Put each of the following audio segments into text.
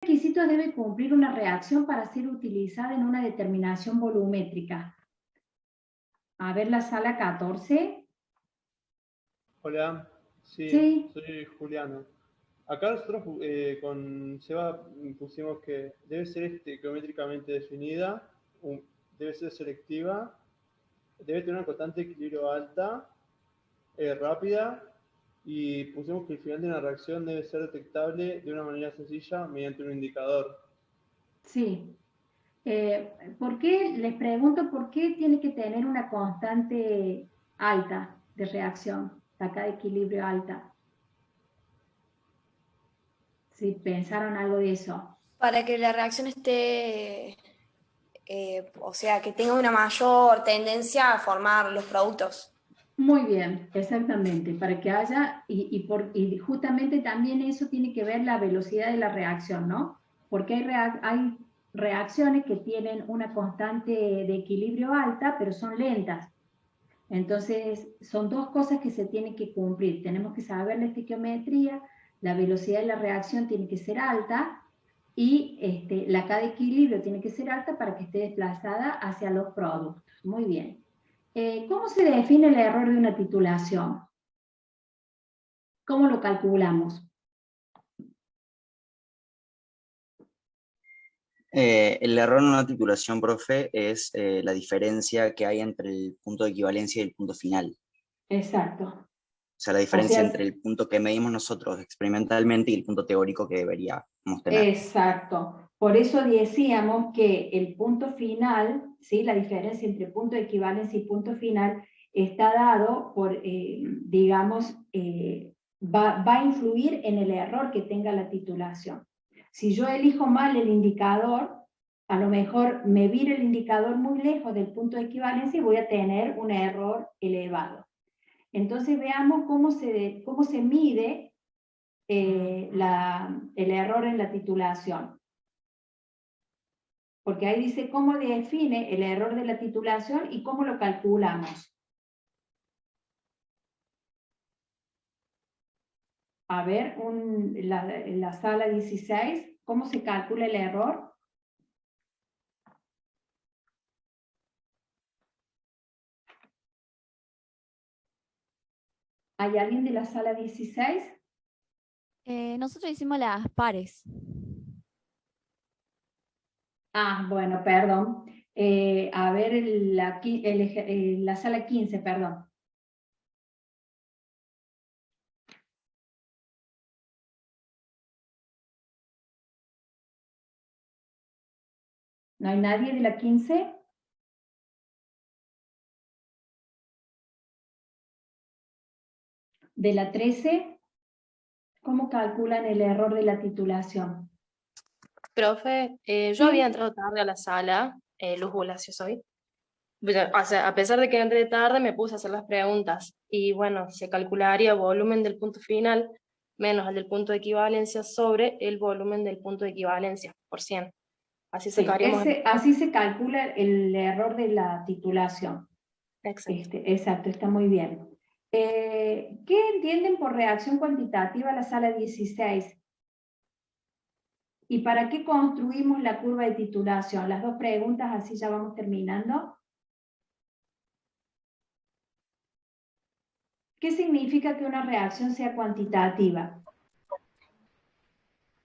requisitos debe cumplir una reacción para ser utilizada en una determinación volumétrica? A ver la sala 14. Hola, sí, Sí. soy Juliano. Acá nosotros con Seba pusimos que debe ser geométricamente definida, debe ser selectiva, debe tener una constante de equilibrio alta, rápida, y pusimos que el final de una reacción debe ser detectable de una manera sencilla mediante un indicador. Sí. ¿Por qué? Les pregunto por qué tiene que tener una constante alta de reacción, acá de equilibrio alta. Si pensaron algo de eso. Para que la reacción esté, o sea, que tenga una mayor tendencia a formar los productos. Muy bien, exactamente, para que haya, y justamente también eso tiene que ver la velocidad de la reacción, ¿no? Porque hay reacciones que tienen una constante de equilibrio alta, pero son lentas. Entonces, son dos cosas que se tienen que cumplir. Tenemos que saber la estequiometría, la velocidad de la reacción tiene que ser alta, y la K de equilibrio tiene que ser alta para que esté desplazada hacia los productos. Muy bien. ¿Cómo se define el error de una titulación? ¿Cómo lo calculamos? El error en una titulación, profe, es la diferencia que hay entre el punto de equivalencia y el punto final. Exacto. O sea, la diferencia O sea, entre el punto que medimos nosotros experimentalmente y el punto teórico que deberíamos tener. exacto. Por eso decíamos que el punto final, ¿sí? La diferencia entre punto de equivalencia y punto final está dado por, digamos, va a influir en el error que tenga la titulación. Si yo elijo mal el indicador, a lo mejor me viro el indicador muy lejos del punto de equivalencia y voy a tener un error elevado. Entonces veamos cómo se mide el error en la titulación. Porque ahí dice cómo define el error de la titulación y cómo lo calculamos. A ver, en la sala 16, ¿cómo se calcula el error? ¿Hay alguien de la sala 16? Nosotros hicimos las pares. Ah, bueno, perdón. A ver, la sala 15, perdón. ¿No hay nadie de la 15? ¿De la 13? ¿Cómo calculan el error de la titulación? Profe, yo Sí. había entrado tarde a la sala, Luz Bulacio soy. O sea, a pesar de que entré tarde, me puse a hacer las preguntas. Y bueno, se calcularía el volumen del punto final menos el del punto de equivalencia sobre el volumen del punto de equivalencia por 100. Así Sí, sacaríamos así se calcula el error de la titulación. Exacto. Exacto, está muy bien. ¿Qué entienden por reacción cuantitativa la sala 16? ¿Y para qué construimos la curva de titulación? Las dos preguntas, así ya vamos terminando. ¿Qué significa que una reacción sea cuantitativa?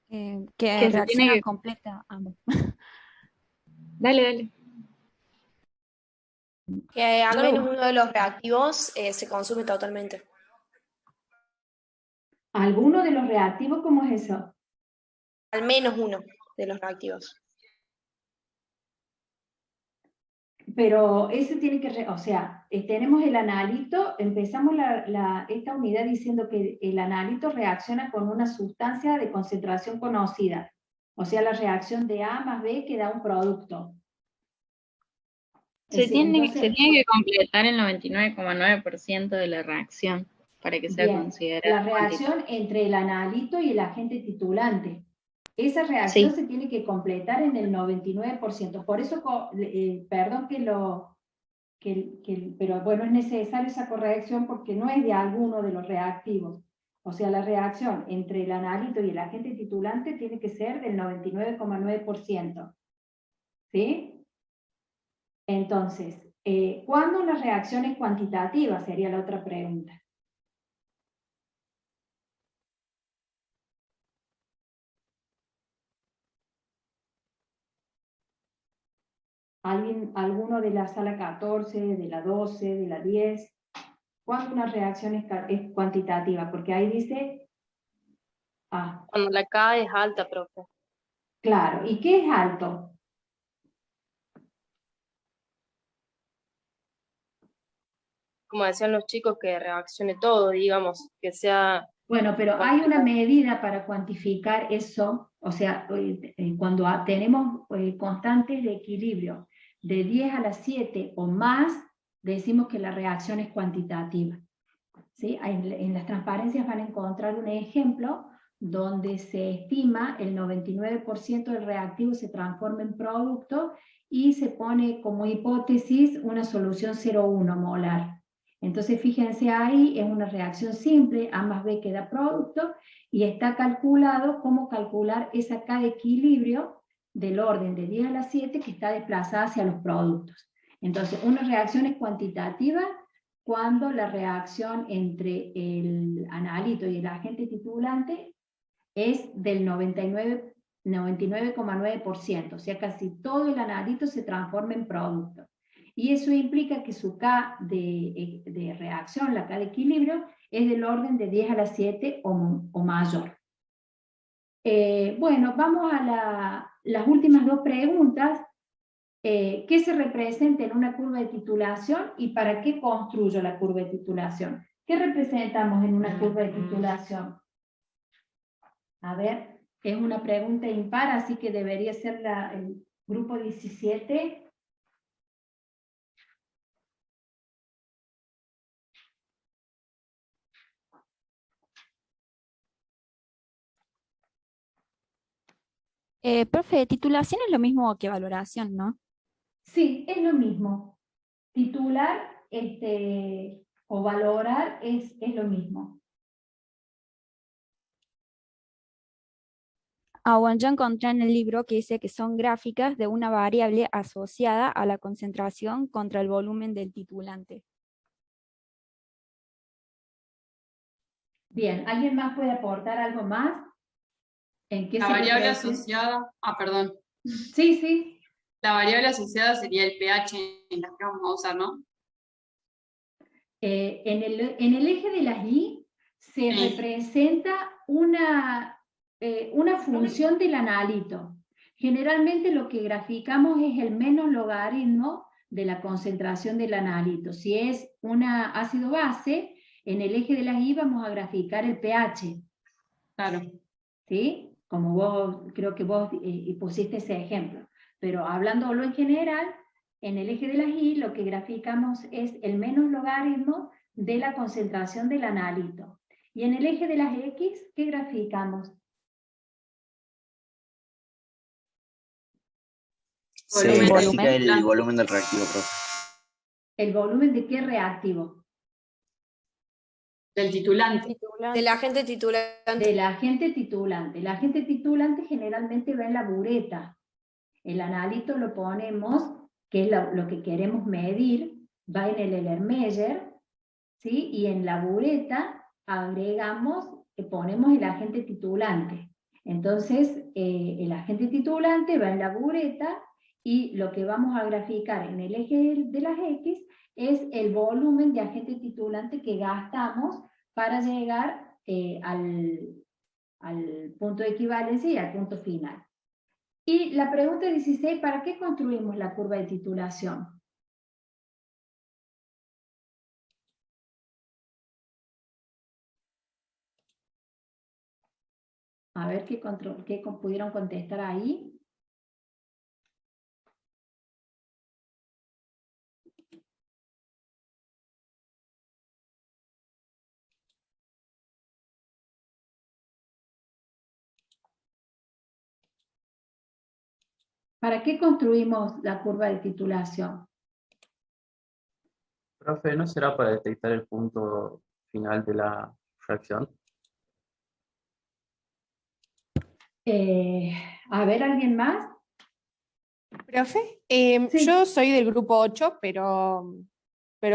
Que Que se tiene reacciona que... completa. Dale. Que al Luz. menos uno de los reactivos se consume totalmente. ¿Alguno de los reactivos cómo es eso? Al menos uno de los reactivos. Pero eso tiene que, o sea, tenemos el analito, empezamos esta unidad diciendo que el analito reacciona con una sustancia de concentración conocida, o sea, la reacción de A más B que da un producto. Se tiene Entonces, que completar el 99,9% de la reacción para que sea bien, considerada la reacción cuantitativa. entre el analito y el agente titulante. Esa reacción Sí. se tiene que completar en el 99%. Por eso, perdón pero bueno, es necesaria esa corrección porque no es de alguno de los reactivos. O sea, la reacción entre el analito y el agente titulante tiene que ser del 99,9%. ¿Sí? Entonces, ¿cuándo una reacción es cuantitativa? Sería la otra pregunta. ¿Alguno de la sala 14, de la 12, de la 10? ¿Cuándo una reacción es cuantitativa? Porque ahí dice... Cuando la K es alta, profe. Claro. ¿Y qué es alto? Como decían los chicos, que reaccione todo, digamos, que sea... Bueno, pero hay una medida para cuantificar eso, o sea, cuando tenemos constantes de equilibrio de 10 a la 7 o más, decimos que la reacción es cuantitativa. ¿Sí? En las transparencias van a encontrar un ejemplo donde se estima el 99% del reactivo se transforma en producto y se pone como hipótesis una solución 0,1 molar. Entonces fíjense ahí, es una reacción simple, A más B que da producto, y está calculado cómo calcular esa K de equilibrio del orden de 10 a la 7 que está desplazada hacia los productos. Entonces, una reacción es cuantitativa cuando la reacción entre el analito y el agente titulante es del 99,9%, o sea, casi todo el analito se transforma en producto. Y eso implica que su K de reacción, la K de equilibrio, es del orden de 10 a la 7 o mayor. Bueno, vamos a las últimas dos preguntas. ¿Qué se representa en una curva de titulación y para qué construyo la curva de titulación? ¿Qué representamos en una curva de titulación? A ver, es una pregunta impar, así que debería ser el grupo 17. Profe, titulación es lo mismo que valoración, ¿no? Sí, es lo mismo. Titular o valorar es lo mismo. Bueno, yo encontré en el libro que dice que son gráficas de una variable asociada a la concentración contra el volumen del titulante. Bien, ¿alguien más puede aportar algo más? ¿En qué La se variable representa? asociada, perdón. Sí, sí. La variable asociada sería el pH en la que vamos a usar, ¿no? En el eje de las Y se representa una función del analito. Generalmente lo que graficamos es el menos logaritmo de la concentración del analito. Si es un ácido base, en el eje de las Y vamos a graficar el pH. Claro. ¿Sí? Como creo que vos pusiste ese ejemplo. Pero hablándolo en general, en el eje de las Y lo que graficamos es el menos logaritmo de la concentración del analito. Y en el eje de las X, ¿qué graficamos? Se grafica el volumen del reactivo, profe. ¿El volumen de qué reactivo? Del titulante. Del agente titulante. Del agente titulante. El agente titulante generalmente va en la bureta. El analito lo ponemos, que es lo que queremos medir, va en el Erlenmeyer, ¿sí? Y en la bureta agregamos, ponemos el agente titulante. Entonces, el agente titulante va en la bureta y lo que vamos a graficar en el eje de las X es el volumen de agente titulante que gastamos para llegar al punto de equivalencia y al punto final. Y la pregunta 16, ¿para qué construimos la curva de titulación? A ver qué pudieron contestar ahí. ¿Para qué construimos la curva de titulación? Profe, ¿no será para detectar el punto final de la reacción? A ver, ¿alguien más? Profe, Sí. yo soy del grupo 8, pero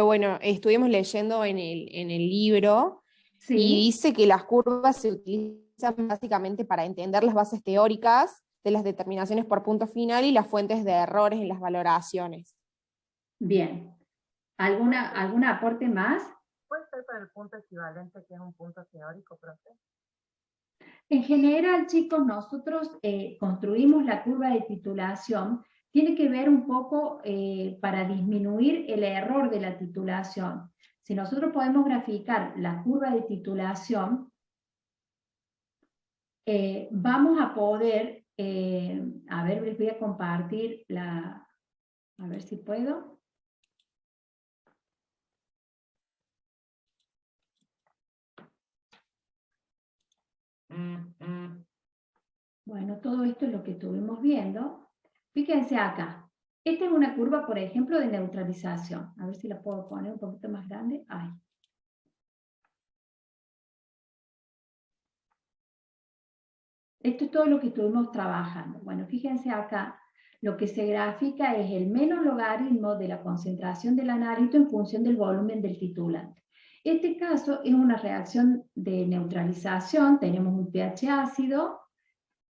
bueno, estuvimos leyendo en el libro y Sí, dice que las curvas se utilizan básicamente para entender las bases teóricas de las determinaciones por punto final y las fuentes de errores en las valoraciones. bien. ¿Algún aporte más? ¿Puede ser para el punto equivalente, que es un punto teórico, profe? En general, chicos, nosotros construimos la curva de titulación. Tiene que ver un poco para disminuir el error de la titulación. Si nosotros podemos graficar la curva de titulación, vamos a poder, a ver, les voy a compartir a ver si puedo. Bueno, todo esto es lo que estuvimos viendo. Fíjense acá. Esta es una curva, por ejemplo, de neutralización. A ver si la puedo poner un poquito más grande. Ahí. Esto es todo lo que estuvimos trabajando. Bueno, fíjense acá. Lo que se grafica es el menos logaritmo de la concentración del analito en función del volumen del titulante. Este caso es una reacción de neutralización. Tenemos un pH ácido.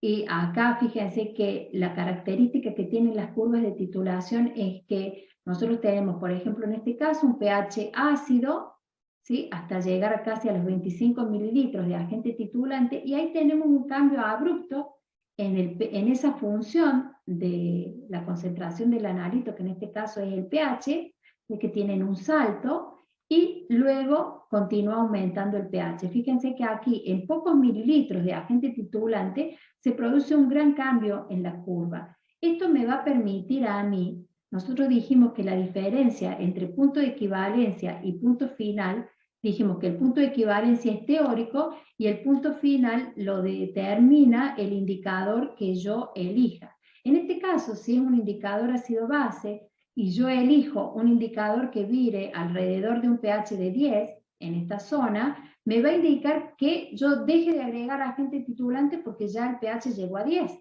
Y acá fíjense que la característica que tienen las curvas de titulación es que nosotros tenemos, por ejemplo, en este caso, un pH ácido, ¿sí? Hasta llegar a casi a los 25 mililitros de agente titulante, y ahí tenemos un cambio abrupto en esa función de la concentración del analito, que en este caso es el pH, de que tienen un salto, y luego continúa aumentando el pH. Fíjense que aquí, en pocos mililitros de agente titulante, se produce un gran cambio en la curva. Esto me va a permitir a mí, nosotros dijimos que la diferencia entre punto de equivalencia y punto final, dijimos que el punto de equivalencia es teórico y el punto final lo determina el indicador que yo elija. En este caso, si es un indicador ácido-base y yo elijo un indicador que vire alrededor de un pH de 10 en esta zona, me va a indicar que yo deje de agregar agente titulante porque ya el pH llegó a 10.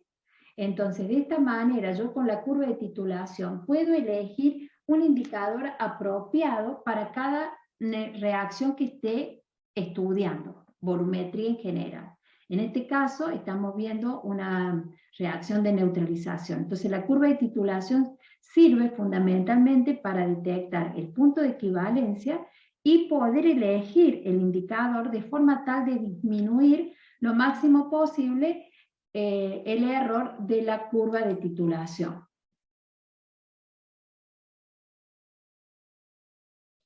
Entonces, de esta manera, yo con la curva de titulación puedo elegir un indicador apropiado para cada reacción que esté estudiando, volumetría en general. En este caso, estamos viendo una reacción de neutralización. Entonces, la curva de titulación sirve fundamentalmente para detectar el punto de equivalencia y poder elegir el indicador de forma tal de disminuir lo máximo posible el error de la curva de titulación.